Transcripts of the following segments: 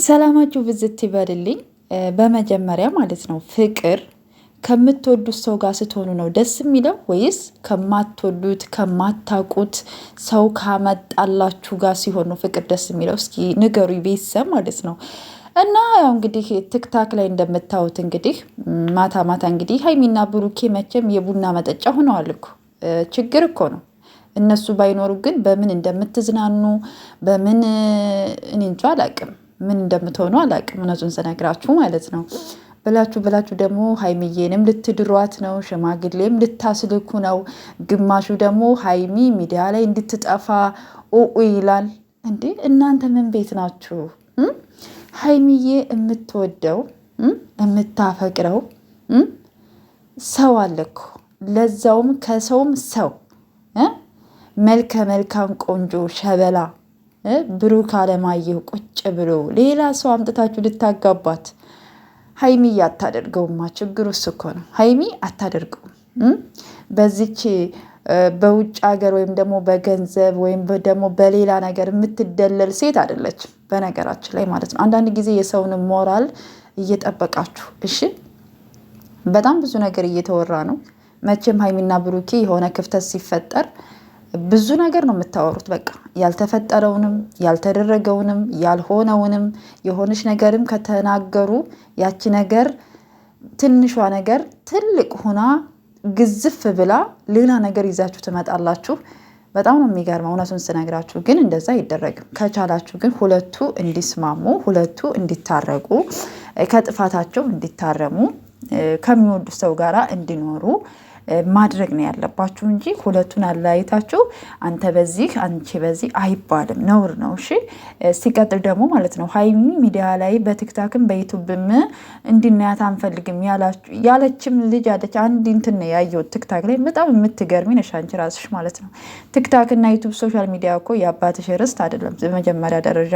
ሰላማችሁ ብዝት ይበልልኝ። በመጀመሪያ ማለት ነው ፍቅር ከምትወዱት ሰው ጋር ስትሆኑ ነው ደስ የሚለው ወይስ ከማትወዱት ከማታውቁት ሰው ካመጣላችሁ ጋር ሲሆን ነው ፍቅር ደስ የሚለው? እስኪ ንገሩ ቤተሰብ ማለት ነው። እና ያው እንግዲህ ቲክታክ ላይ እንደምታዩት እንግዲህ ማታ ማታ እንግዲህ ሀይሚና ብሩኬ መቼም የቡና መጠጫ ሆነዋል እኮ። ችግር እኮ ነው። እነሱ ባይኖሩ ግን በምን እንደምትዝናኑ በምን እኔ እንጃ አላቅም። ምን እንደምትሆኑ አላቅም። እውነቱን ስነግራችሁ ማለት ነው። ብላችሁ ደግሞ ሀይሚዬንም ልትድሯት ነው፣ ሽማግሌም ልታስልኩ ነው። ግማሹ ደግሞ ሀይሚ ሚዲያ ላይ እንድትጠፋ ኦኡ ይላል። እንዴ እናንተ ምን ቤት ናችሁ? ሀይሚዬ የምትወደው የምታፈቅረው ሰው አለኩ፣ ለዛውም ከሰውም ሰው መልከ መልካም ቆንጆ ሸበላ ብሩክ አለማየሁ ቁጭ ብሎ ሌላ ሰው አምጥታችሁ ልታጋባት። ሀይሚ አታደርገውማ። ችግሩ እሱ እኮ ነው። ሀይሚ አታደርገውም። በዚች በውጭ ሀገር ወይም ደግሞ በገንዘብ ወይም ደግሞ በሌላ ነገር የምትደለል ሴት አይደለችም። በነገራችን ላይ ማለት ነው። አንዳንድ ጊዜ የሰውን ሞራል እየጠበቃችሁ እሺ። በጣም ብዙ ነገር እየተወራ ነው። መቼም ሀይሚና ብሩኬ የሆነ ክፍተት ሲፈጠር ብዙ ነገር ነው የምታወሩት። በቃ ያልተፈጠረውንም ያልተደረገውንም ያልሆነውንም የሆነች ነገርም ከተናገሩ ያቺ ነገር ትንሿ ነገር ትልቅ ሆና ግዝፍ ብላ ሌላ ነገር ይዛችሁ ትመጣላችሁ። በጣም ነው የሚገርመው እውነቱን ስነግራችሁ። ግን እንደዛ አይደረግም። ከቻላችሁ ግን ሁለቱ እንዲስማሙ፣ ሁለቱ እንዲታረቁ፣ ከጥፋታቸው እንዲታረሙ፣ ከሚወዱ ሰው ጋራ እንዲኖሩ ማድረግ ነው ያለባችሁ እንጂ ሁለቱን አለያይታችሁ አንተ በዚህ አንቺ በዚህ አይባልም፣ ነውር ነው። እሺ ሲቀጥል ደግሞ ማለት ነው ሀይሚ ሚዲያ ላይ በቲክታክም በዩቱብም እንድናያት አንፈልግም ያለችም ልጅ አለች። አንድ እንትን ነው ያየሁት ቲክታክ ላይ። በጣም የምትገርሚ ነሽ አንቺ ራስሽ ማለት ነው። ቲክታክ እና ዩቱብ ሶሻል ሚዲያ እኮ የአባትሽ ርስት አይደለም። በመጀመሪያ ደረጃ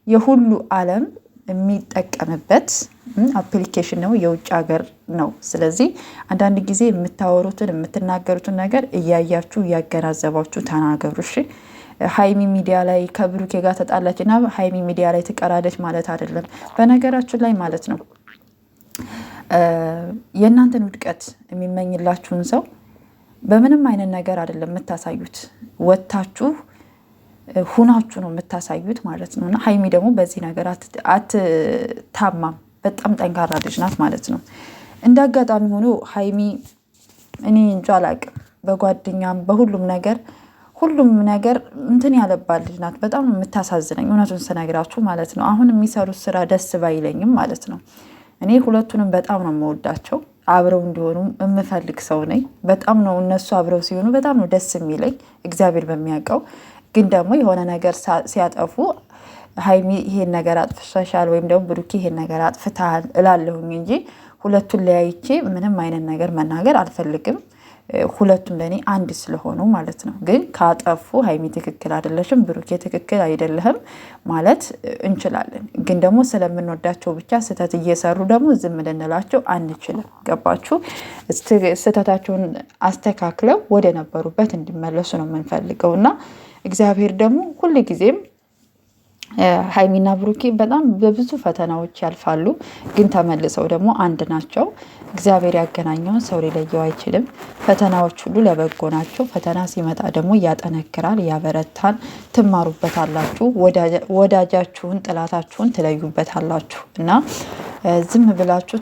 የሁሉ ዓለም የሚጠቀምበት አፕሊኬሽን ነው፣ የውጭ ሀገር ነው። ስለዚህ አንዳንድ ጊዜ የምታወሩትን የምትናገሩትን ነገር እያያችሁ እያገናዘባችሁ ተናገሩ። እሺ ሀይሚ ሚዲያ ላይ ከብሩኬ ጋር ተጣላች እና ሀይሚ ሚዲያ ላይ ትቀራለች ማለት አይደለም። በነገራችን ላይ ማለት ነው የእናንተን ውድቀት የሚመኝላችሁን ሰው በምንም አይነት ነገር አይደለም የምታሳዩት፣ ወታችሁ ሁናችሁ ነው የምታሳዩት ማለት ነው። እና ሀይሚ ደግሞ በዚህ ነገር አትታማም። በጣም ጠንካራ ልጅ ናት ማለት ነው። እንደ አጋጣሚ ሆኖ ሀይሚ እኔ እንጃ አላቅም፣ በጓደኛም በሁሉም ነገር እንትን ያለባት ልጅ ናት። በጣም የምታሳዝነኝ እውነቱን ስነግራችሁ ማለት ነው። አሁን የሚሰሩት ስራ ደስ ባይለኝም ማለት ነው እኔ ሁለቱንም በጣም ነው የምወዳቸው። አብረው እንዲሆኑ የምፈልግ ሰው ነኝ። በጣም ነው እነሱ አብረው ሲሆኑ በጣም ነው ደስ የሚለኝ እግዚአብሔር በሚያውቀው። ግን ደግሞ የሆነ ነገር ሲያጠፉ ሀይሚ ይሄን ነገር አጥፍሻል ወይም ደግሞ ብሩኬ ይሄን ነገር አጥፍተሃል እላለሁኝ እንጂ ሁለቱን ለያይቼ ምንም አይነት ነገር መናገር አልፈልግም። ሁለቱም ለእኔ አንድ ስለሆኑ ማለት ነው። ግን ካጠፉ ሀይሚ ትክክል አይደለሽም፣ ብሩኬ ትክክል አይደለህም ማለት እንችላለን። ግን ደግሞ ስለምንወዳቸው ብቻ ስህተት እየሰሩ ደግሞ ዝም ልንላቸው አንችልም። ገባችሁ? ስህተታቸውን አስተካክለው ወደ ነበሩበት እንዲመለሱ ነው የምንፈልገው እና እግዚአብሔር ደግሞ ሁል ጊዜም ሀይሚና ብሩኬ በጣም በብዙ ፈተናዎች ያልፋሉ፣ ግን ተመልሰው ደግሞ አንድ ናቸው። እግዚአብሔር ያገናኘውን ሰው ሊለየው አይችልም። ፈተናዎች ሁሉ ለበጎ ናቸው። ፈተና ሲመጣ ደግሞ ያጠነክራል፣ ያበረታል። ትማሩበታላችሁ። ወዳጃችሁን ጥላታችሁን ትለዩበታላችሁ እና ዝም ብላችሁ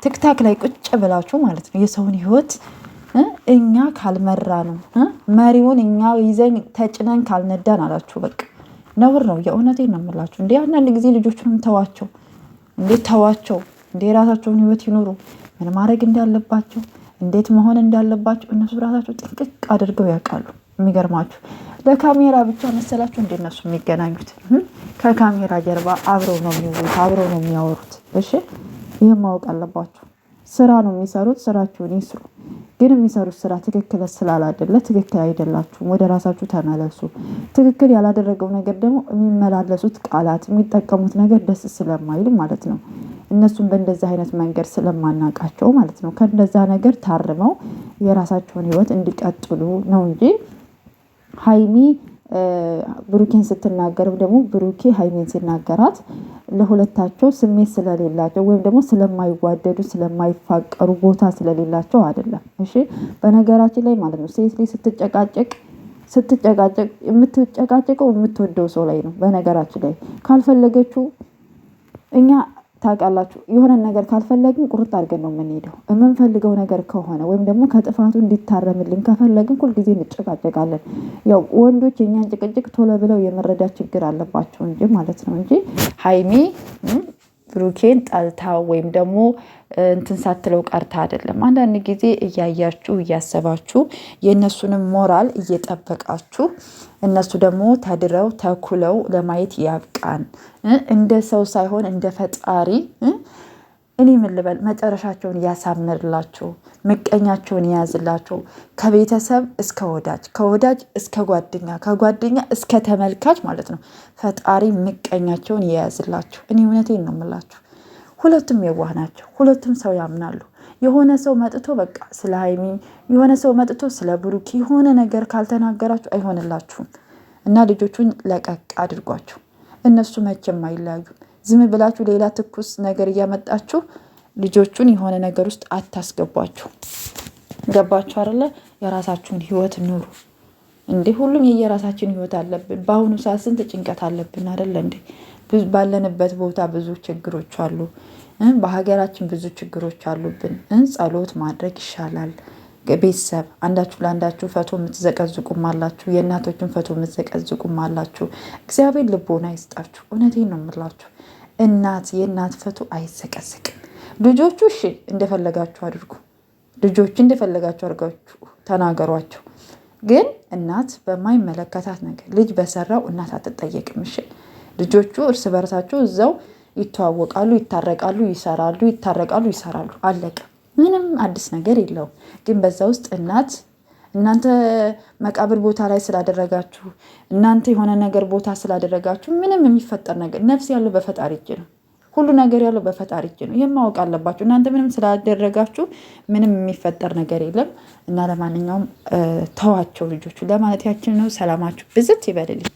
ቲክታክ ላይ ቁጭ ብላችሁ ማለት ነው የሰውን ህይወት እኛ ካልመራ ነው መሪውን እኛ ይዘን ተጭነን ካልነዳን አላችሁ። በቃ ነውር ነው። የእውነቴን ነው የምላችሁ። እንዴ አንዳንድ ጊዜ ልጆቹንም ተዋቸው እንዴ የራሳቸውን ህይወት ይኖሩ። ምን ማድረግ እንዳለባቸው እንዴት መሆን እንዳለባቸው እነሱ ራሳቸው ጥንቅቅ አድርገው ያውቃሉ። የሚገርማችሁ ለካሜራ ብቻ መሰላችሁ እንደ እነሱ የሚገናኙት። ከካሜራ ጀርባ አብረው ነው የሚውሉት፣ አብረው ነው የሚያወሩት። እሺ ይህም ማወቅ አለባችሁ። ስራ ነው የሚሰሩት፣ ስራችሁን ይስሩ። ግን የሚሰሩት ስራ ትክክል ስላላደለ ትክክል አይደላችሁም። ወደ ራሳችሁ ተመለሱ። ትክክል ያላደረገው ነገር ደግሞ የሚመላለሱት ቃላት የሚጠቀሙት ነገር ደስ ስለማይል ማለት ነው። እነሱም በእንደዛ አይነት መንገድ ስለማናቃቸው ማለት ነው ከእንደዛ ነገር ታርመው የራሳቸውን ህይወት እንዲቀጥሉ ነው እንጂ ሀይሚ ብሩኬን ስትናገርም ደግሞ ብሩኬ ሀይሚን ሲናገራት ለሁለታቸው ስሜት ስለሌላቸው ወይም ደግሞ ስለማይዋደዱ ስለማይፋቀሩ ቦታ ስለሌላቸው አይደለም። እሺ በነገራችን ላይ ማለት ነው ሴት ልጅ ስትጨቃጨቅ የምትጨቃጨቀው የምትወደው ሰው ላይ ነው። በነገራችን ላይ ካልፈለገችው እኛ ታውቃላችሁ የሆነ ነገር ካልፈለግን ቁርጥ አድርገን ነው የምንሄደው። የምንፈልገው ነገር ከሆነ ወይም ደግሞ ከጥፋቱ እንዲታረምልን ከፈለግን ሁልጊዜ እንጨቃጨቃለን። ያው ወንዶች የእኛን ጭቅጭቅ ቶሎ ብለው የመረዳት ችግር አለባቸው እንጂ ማለት ነው እንጂ ሀይሚ ብሩኬን ጠልታ ወይም ደግሞ እንትን ሳትለው ቀርታ አይደለም። አንዳንድ ጊዜ እያያችሁ እያሰባችሁ የእነሱንም ሞራል እየጠበቃችሁ እነሱ ደግሞ ተድረው ተኩለው ለማየት ያብቃን። እንደ ሰው ሳይሆን እንደ ፈጣሪ እኔ ምን ልበል፣ መጨረሻቸውን ያሳምርላቸው፣ ምቀኛቸውን የያዝላቸው። ከቤተሰብ እስከ ወዳጅ፣ ከወዳጅ እስከ ጓደኛ፣ ከጓደኛ እስከ ተመልካች ማለት ነው። ፈጣሪ ምቀኛቸውን የያዝላቸው። እኔ እውነቴን ነው የምላችሁ። ሁለቱም የዋህ ናቸው። ሁለቱም ሰው ያምናሉ። የሆነ ሰው መጥቶ በቃ ስለ ሀይሚ የሆነ ሰው መጥቶ ስለ ብሩክ የሆነ ነገር ካልተናገራችሁ አይሆንላችሁም እና ልጆቹን ለቀቅ አድርጓቸው። እነሱ መቼም አይለያዩም። ዝም ብላችሁ ሌላ ትኩስ ነገር እያመጣችሁ ልጆቹን የሆነ ነገር ውስጥ አታስገቧቸው። ገባችሁ አይደለ? የራሳችሁን ህይወት ኑሩ እንዴ። ሁሉም የየራሳችን ህይወት አለብን። በአሁኑ ሰዓት ስንት ጭንቀት አለብን አይደለ እንዴ? ባለንበት ቦታ ብዙ ችግሮች አሉ። በሀገራችን ብዙ ችግሮች አሉብን። ጸሎት ማድረግ ይሻላል። ቤተሰብ አንዳችሁ ለአንዳችሁ ፈቶ የምትዘቀዝቁም አላችሁ። የእናቶችን ፈቶ የምትዘቀዝቁም አላችሁ። እግዚአብሔር ልቦና ይስጣችሁ። እውነቴን ነው የምላችሁ። የእናት ፈቶ አይዘቀዝቅም። ልጆቹ እሺ እንደፈለጋችሁ አድርጉ። ልጆች እንደፈለጋችሁ አድርጋችሁ ተናገሯቸው። ግን እናት በማይመለከታት ነገር ልጅ በሰራው እናት አትጠየቅም። እሺ ልጆቹ እርስ በርሳቸው እዛው ይተዋወቃሉ፣ ይታረቃሉ፣ ይሰራሉ፣ ይታረቃሉ፣ ይሰራሉ። አለቀ። ምንም አዲስ ነገር የለውም። ግን በዛ ውስጥ እናንተ መቃብር ቦታ ላይ ስላደረጋችሁ፣ እናንተ የሆነ ነገር ቦታ ስላደረጋችሁ ምንም የሚፈጠር ነገር፣ ነፍስ ያለው በፈጣሪ እጅ ነው። ሁሉ ነገር ያለው በፈጣሪ እጅ ነው። ይህም ማወቅ አለባችሁ። እናንተ ምንም ስላደረጋችሁ ምንም የሚፈጠር ነገር የለም እና ለማንኛውም ተዋቸው ልጆቹ ለማለት ያችን ነው። ሰላማችሁ ብዝት ይበልልኝ።